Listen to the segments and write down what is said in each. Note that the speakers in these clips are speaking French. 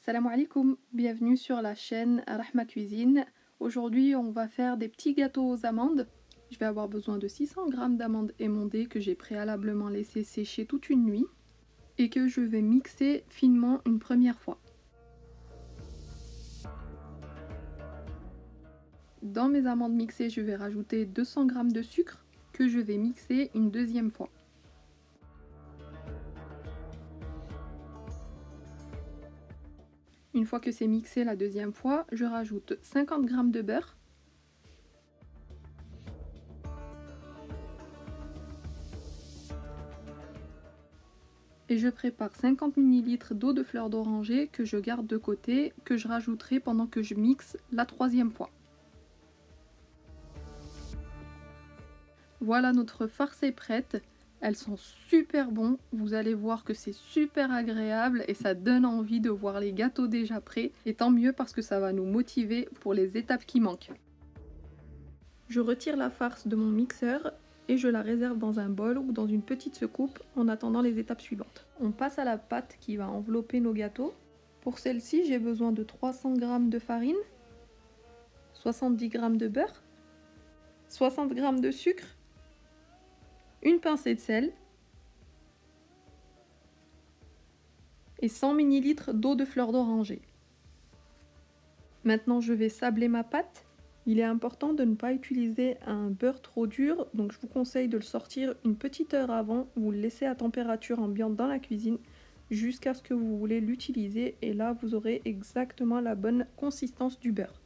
Salam alaikum, bienvenue sur la chaîne Rahma Cuisine. Aujourd'hui on va faire des petits gâteaux aux amandes. Je vais avoir besoin de 600 g d'amandes émondées que j'ai préalablement laissé sécher toute une nuit et que je vais mixer finement une première fois. Dans mes amandes mixées, je vais rajouter 200 g de sucre que je vais mixer une deuxième fois. Une fois que c'est mixé la deuxième fois, je rajoute 50 g de beurre. Et je prépare 50 ml d'eau de fleur d'oranger que je garde de côté, que je rajouterai pendant que je mixe la troisième fois. Voilà, notre farce est prête. Elles sont super bonnes, vous allez voir que c'est super agréable et ça donne envie de voir les gâteaux déjà prêts. Et tant mieux parce que ça va nous motiver pour les étapes qui manquent. Je retire la farce de mon mixeur et je la réserve dans un bol ou dans une petite secoupe en attendant les étapes suivantes. On passe à la pâte qui va envelopper nos gâteaux. Pour celle-ci, j'ai besoin de 300 g de farine, 70 g de beurre, 60 g de sucre, une pincée de sel et 100 ml d'eau de fleur d'oranger. Maintenant, je vais sabler ma pâte. Il est important de ne pas utiliser un beurre trop dur, donc je vous conseille de le sortir une petite heure avant, vous le laissez à température ambiante dans la cuisine jusqu'à ce que vous voulez l'utiliser et là vous aurez exactement la bonne consistance du beurre.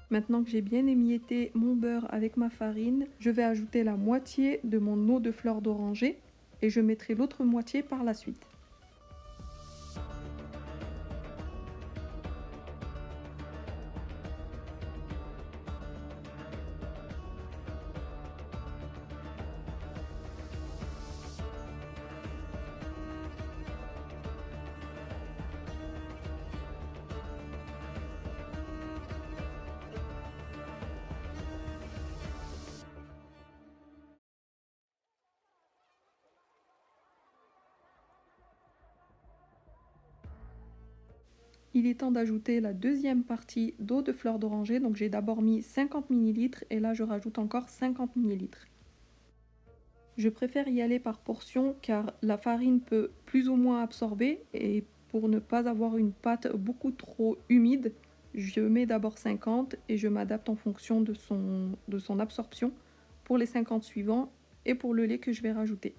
Maintenant que j'ai bien émietté mon beurre avec ma farine, je vais ajouter la moitié de mon eau de fleur d'oranger et je mettrai l'autre moitié par la suite. Il est temps d'ajouter la deuxième partie d'eau de fleur d'oranger, donc j'ai d'abord mis 50 ml et là je rajoute encore 50 ml. Je préfère y aller par portion car la farine peut plus ou moins absorber et pour ne pas avoir une pâte beaucoup trop humide, je mets d'abord 50 et je m'adapte en fonction de son absorption pour les 50 suivants et pour le lait que je vais rajouter.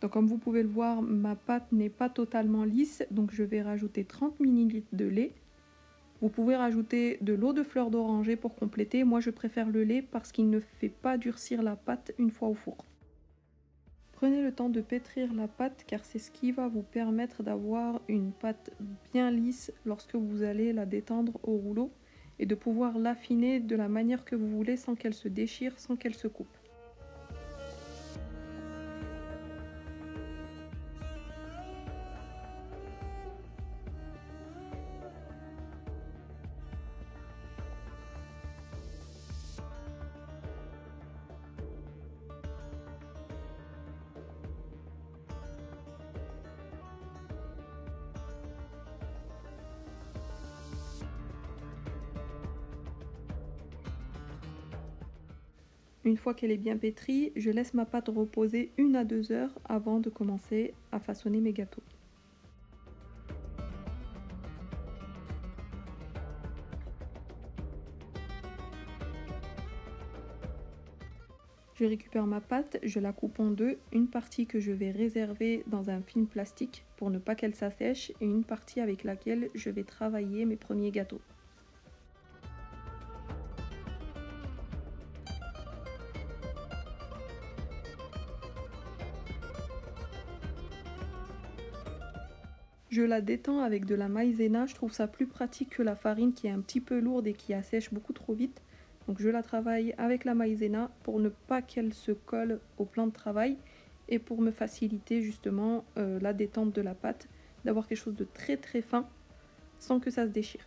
Donc comme vous pouvez le voir, ma pâte n'est pas totalement lisse, donc je vais rajouter 30 ml de lait. Vous pouvez rajouter de l'eau de fleur d'oranger pour compléter. Moi je préfère le lait parce qu'il ne fait pas durcir la pâte une fois au four. Prenez le temps de pétrir la pâte car c'est ce qui va vous permettre d'avoir une pâte bien lisse lorsque vous allez la détendre au rouleau et de pouvoir l'affiner de la manière que vous voulez sans qu'elle se déchire, sans qu'elle se coupe. Une fois qu'elle est bien pétrie, je laisse ma pâte reposer 1 à 2 heures avant de commencer à façonner mes gâteaux. Je récupère ma pâte, je la coupe en deux, une partie que je vais réserver dans un film plastique pour ne pas qu'elle s'assèche et une partie avec laquelle je vais travailler mes premiers gâteaux. Je la détends avec de la maïzena, je trouve ça plus pratique que la farine qui est un petit peu lourde et qui assèche beaucoup trop vite. Donc je la travaille avec la maïzena pour ne pas qu'elle se colle au plan de travail et pour me faciliter justement la détente de la pâte, d'avoir quelque chose de très très fin sans que ça se déchire.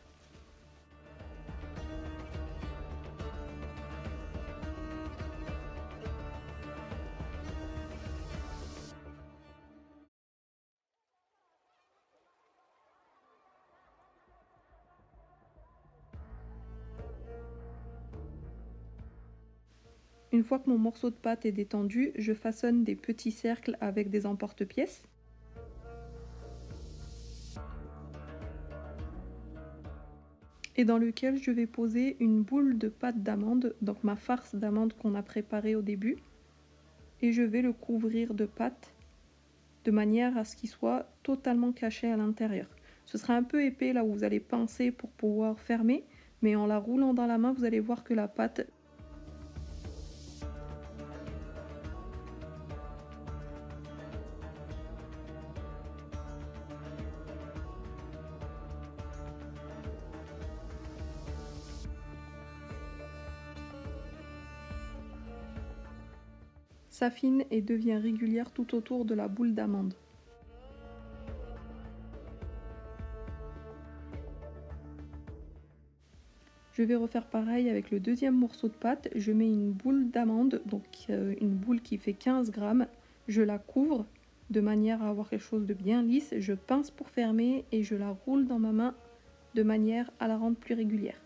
Une fois que mon morceau de pâte est détendu, je façonne des petits cercles avec des emporte-pièces. Et dans lequel je vais poser une boule de pâte d'amande, donc ma farce d'amande qu'on a préparée au début. Et je vais le couvrir de pâte de manière à ce qu'il soit totalement caché à l'intérieur. Ce sera un peu épais là où vous allez pincer pour pouvoir fermer, mais en la roulant dans la main, vous allez voir que la pâte... s'affine et devient régulière tout autour de la boule d'amande. Je vais refaire pareil avec le deuxième morceau de pâte. Je mets une boule d'amande, donc une boule qui fait 15 grammes. Je la couvre de manière à avoir quelque chose de bien lisse. Je pince pour fermer et je la roule dans ma main de manière à la rendre plus régulière.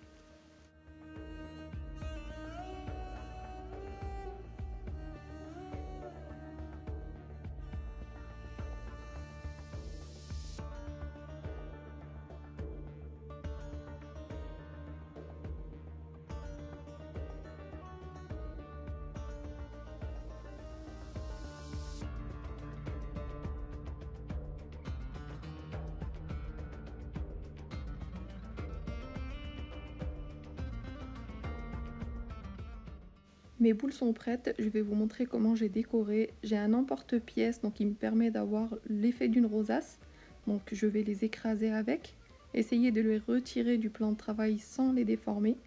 Mes boules sont prêtes, je vais vous montrer comment j'ai décoré. J'ai un emporte-pièce donc qui me permet d'avoir l'effet d'une rosace. Donc je vais les écraser avec, essayer de les retirer du plan de travail sans les déformer.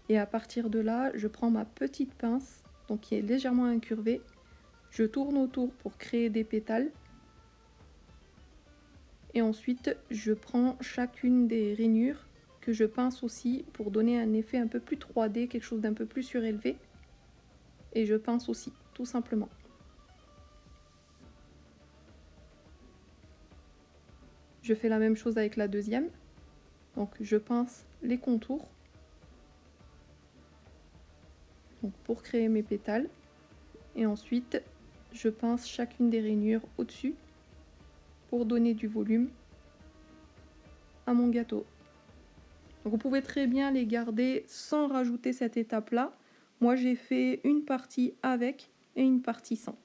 Et à partir de là, je prends ma petite pince, donc qui est légèrement incurvée. Je tourne autour pour créer des pétales. Et ensuite, je prends chacune des rainures que je pince aussi pour donner un effet un peu plus 3D, quelque chose d'un peu plus surélevé. Et je pince aussi, tout simplement. Je fais la même chose avec la deuxième. Donc je pince les contours donc pour créer mes pétales. Et ensuite, je pince chacune des rainures au-dessus pour donner du volume à mon gâteau. Donc vous pouvez très bien les garder sans rajouter cette étape-là. Moi, j'ai fait une partie avec et une partie sans.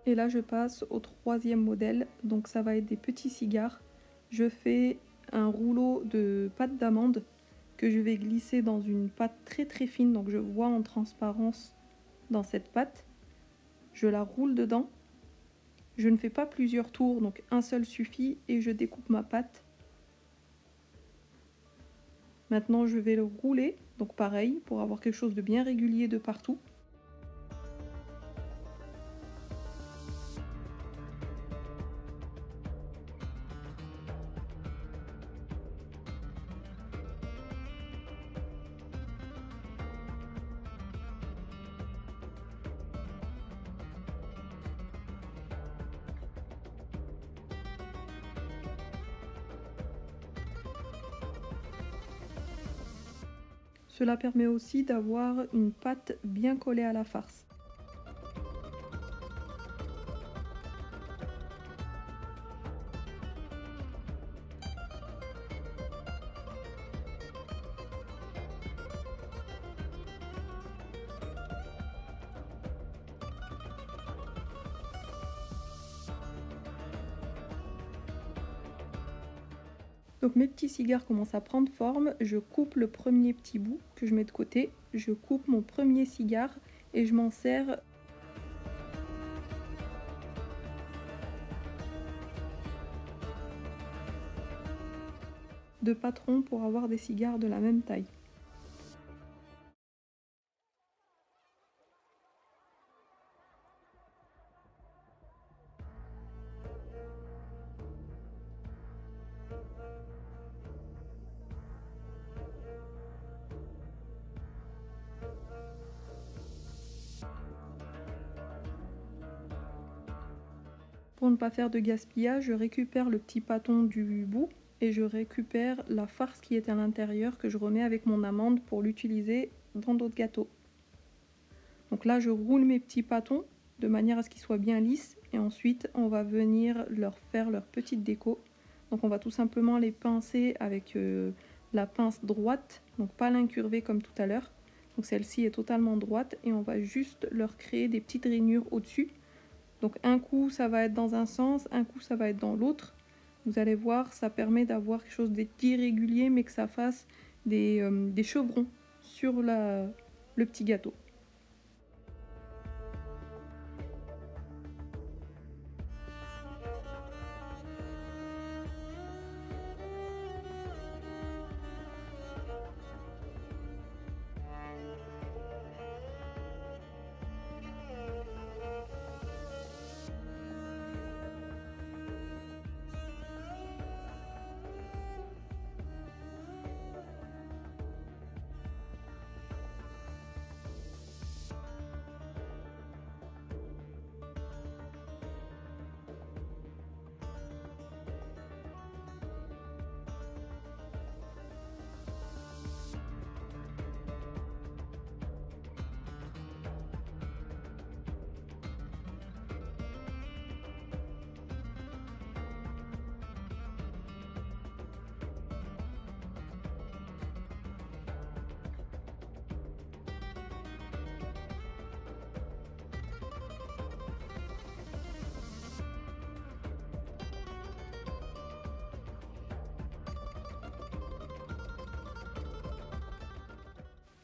Et là, je passe au troisième modèle. Donc ça va être des petits cigares. Je fais un rouleau de pâte d'amande que je vais glisser dans une pâte très très fine, donc je vois en transparence dans cette pâte. Je la roule dedans. Je ne fais pas plusieurs tours, donc un seul suffit et je découpe ma pâte. Maintenant je vais le rouler, donc pareil, pour avoir quelque chose de bien régulier de partout. Cela permet aussi d'avoir une pâte bien collée à la farce. Donc mes petits cigares commencent à prendre forme, je coupe le premier petit bout que je mets de côté, je coupe mon premier cigare et je m'en sers de patron pour avoir des cigares de la même taille. Pour ne pas faire de gaspillage, je récupère le petit pâton du bout et je récupère la farce qui est à l'intérieur que je remets avec mon amande pour l'utiliser dans d'autres gâteaux. Donc là, je roule mes petits pâtons de manière à ce qu'ils soient bien lisses et ensuite on va venir leur faire leur petite déco. Donc on va tout simplement les pincer avec la pince droite, donc pas l'incurver comme tout à l'heure. Donc celle-ci est totalement droite et on va juste leur créer des petites rainures au-dessus. Donc un coup ça va être dans un sens, un coup ça va être dans l'autre. Vous allez voir, ça permet d'avoir quelque chose d'irrégulier mais que ça fasse des chevrons sur le petit gâteau.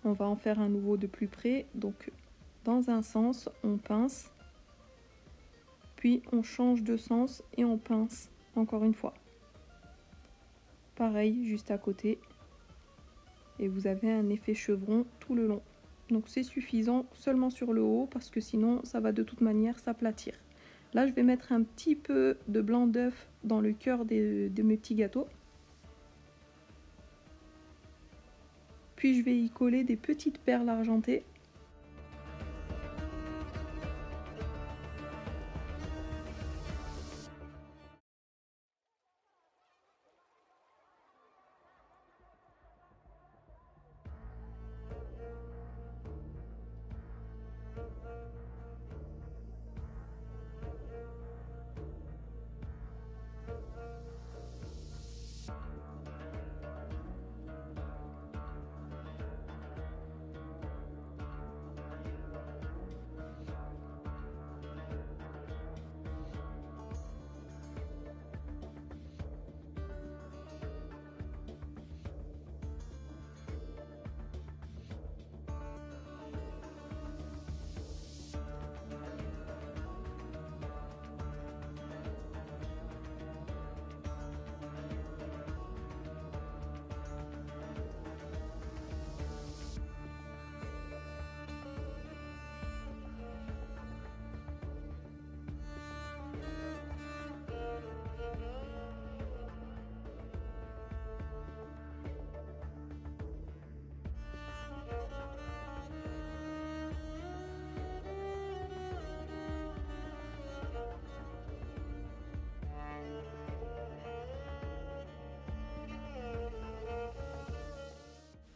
On va en faire un nouveau de plus près, donc dans un sens on pince, puis on change de sens et on pince encore une fois. Pareil juste à côté et vous avez un effet chevron tout le long. Donc c'est suffisant seulement sur le haut parce que sinon ça va de toute manière s'aplatir. Là je vais mettre un petit peu de blanc d'œuf dans le cœur de mes petits gâteaux. Puis je vais y coller des petites perles argentées.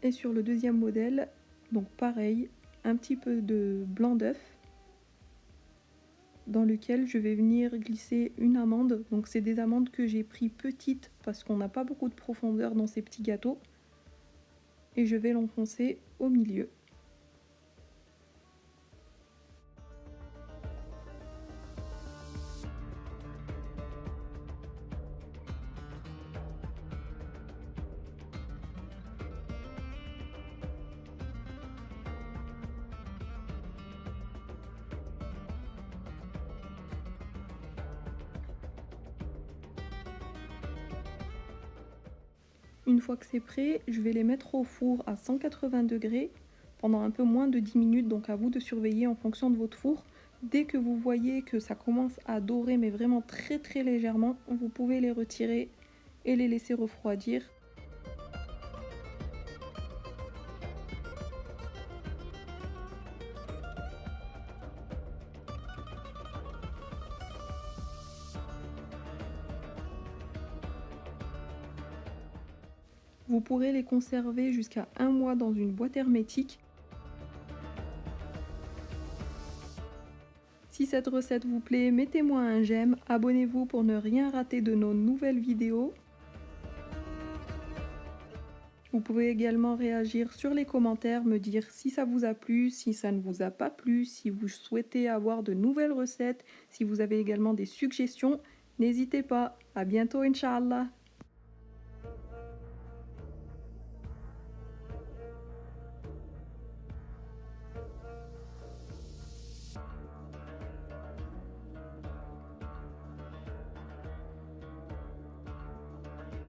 Et sur le deuxième modèle, donc pareil, un petit peu de blanc d'œuf dans lequel je vais venir glisser une amande. Donc c'est des amandes que j'ai pris petites parce qu'on n'a pas beaucoup de profondeur dans ces petits gâteaux. Et je vais l'enfoncer au milieu. Une fois que c'est prêt, je vais les mettre au four à 180 degrés pendant un peu moins de 10 minutes, donc à vous de surveiller en fonction de votre four. Dès que vous voyez que ça commence à dorer, mais vraiment très légèrement, vous pouvez les retirer et les laisser refroidir. Vous pourrez les conserver jusqu'à 1 mois dans une boîte hermétique. Si cette recette vous plaît, mettez-moi un j'aime, abonnez-vous pour ne rien rater de nos nouvelles vidéos. Vous pouvez également réagir sur les commentaires, me dire si ça vous a plu, si ça ne vous a pas plu, si vous souhaitez avoir de nouvelles recettes, si vous avez également des suggestions. N'hésitez pas. À bientôt, Inch'Allah.